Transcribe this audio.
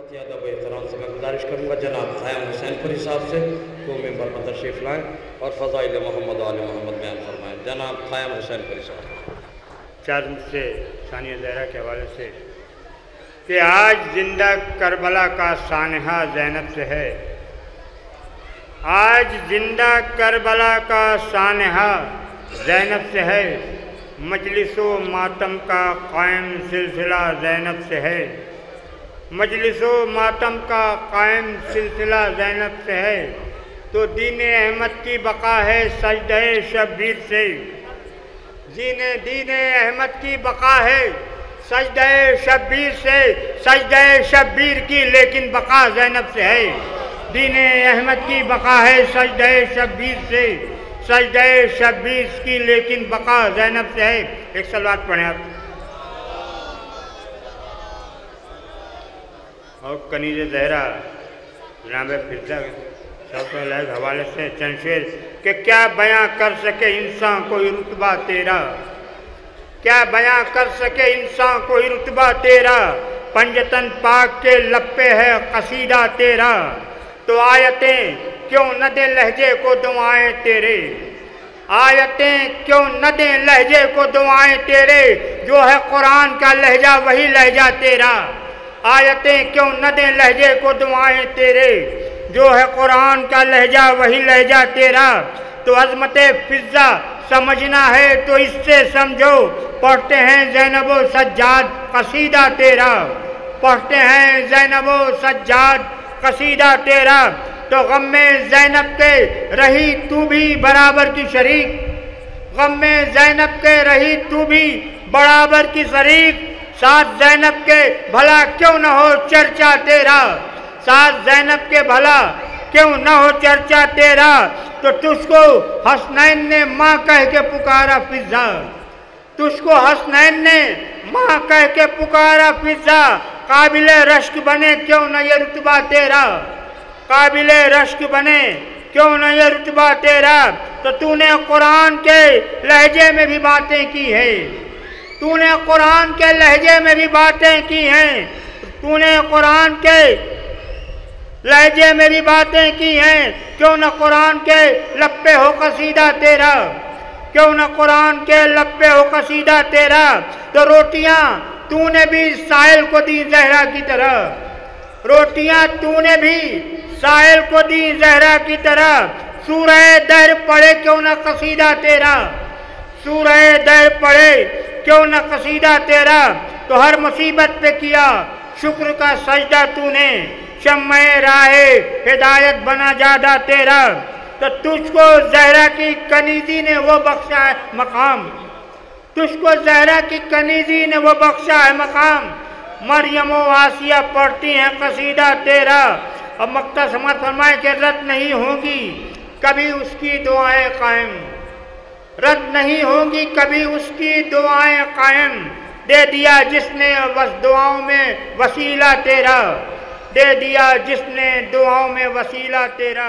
بہت ہی ادب و احترام سے میں گزارش کروں گا جناب خیام حسین پوری صاحب سے وہ ممبر پر تشریف لائیں اور فضائل محمد و آل محمد بیان فرمائیں۔ جناب خیام حسین پوری صاحب۔ چار سے ثانیہ زہرا کے حوالے سے کہ آج زندہ کربلا کا سانحہ زینب سے ہے، آج زندہ کربلا کا سانحہ زینب سے ہے، مجلس و ماتم کا قائم سلسلہ زینب سے ہے، مجلس و ماتم کا قائم سلسلہ زینب سے ہے، تو دین احمد کی بقا ہے سجدہ شبیر سے، دین احمد کی بقا ہے سجدہ شبیر سے، سجدہ شبیر کی لیکن بقا زینب سے ہے، دین احمد کی بقا ہے سجدہ شبیر سے، سجدہ شبیر کی لیکن بقا زینب سے ہے۔ ایک صلوات پڑھیں آپ۔ اور کنیز زہرا جناب فضہ صاحب کے حوالے سے چند شعر کہ کیا بیاں کر سکے انسان کوئی رتبہ تیرا، کیا بیاں کر سکے انسان کوئی رتبہ تیرا، پنجتن پاک کے لب پہ ہے قصیدہ تیرا، تو آیتیں کیوں نہ دیں لہجے کو دعائیں تیرے، آیتیں کیوں نہ دیں لہجے کو دعائیں تیرے، جو ہے قرآن کا لہجہ وہی لہجہ تیرا، آیتیں کیوں نہ دیں لہجے کو دعائیں تیرے، جو ہے قرآن کا لہجہ وہی لہجہ تیرا، تو عظمت فضہ سمجھنا ہے تو اس سے سمجھو، پڑھتے ہیں زینب و سجاد قصیدہ تیرا، پڑھتے ہیں زینب و سجاد قصیدہ تیرا، تو غم میں زینب کے رہی تو بھی برابر کی شریک، غم میں زینب کے رہی تو بھی برابر کی شریک، ساتھ زینب کے بھلا کیوں نہ ہو چرچا تیرا، ساتھ زینب کے بھلا کیوں نہ ہو چرچا تیرا، تو تجھ کو حسنین نے ماں کہہ کے پکارا فضہ، تجھ کو حسنین نے ماں کہہ کے پکارا فضہ، قابل رشک بنے کیوں نہ یہ رتبہ تیرا، قابل رشک بنے کیوں نہ یہ رتبہ تیرا، تو نے قرآن کے لہجے میں بھی باتیں کی ہے، تو نے قرآن کے لہجے میں بھی باتیں کی ہیں، تو نے قرآن کے لہجے میں بھی باتیں کی ہیں، کیوں نہ قرآن کے لب پہ ہو قصیدہ تیرا، کیوں نہ قرآن کے لب پہ ہو قصیدہ تیرا، تو روٹیاں تو نے بھی سائل کو دی زہرا کی طرح، روٹیاں تو نے بھی سائل کو دی زہرا کی طرح، سورہ دہر پڑھے کیوں نہ قصیدہ تیرا، سورہ دہر پڑھے کیوں نہ قصیدہ تیرا، تو ہر مصیبت پہ کیا شکر کا سجدہ تو نے، شمع راہ ہدایت بنا جادہ تیرا، تو تجھ کو زہرا کی کنیزی نے وہ بخشا ہے مقام، تجھ کو زہرا کی کنیزی نے وہ بخشا ہے مقام، مریم و آسیہ پڑھتی ہیں قصیدہ تیرا، اب مقتہ سماعت فرمائے کہ رد نہیں ہوں گی کبھی اس کی دعائیں قائم، رد نہیں ہوں گی کبھی اس کی دعائیں قائم، دے دیا جس نے دعاؤں میں وسیلہ تیرا، دے دیا جس نے دعاؤں میں وسیلہ تیرا۔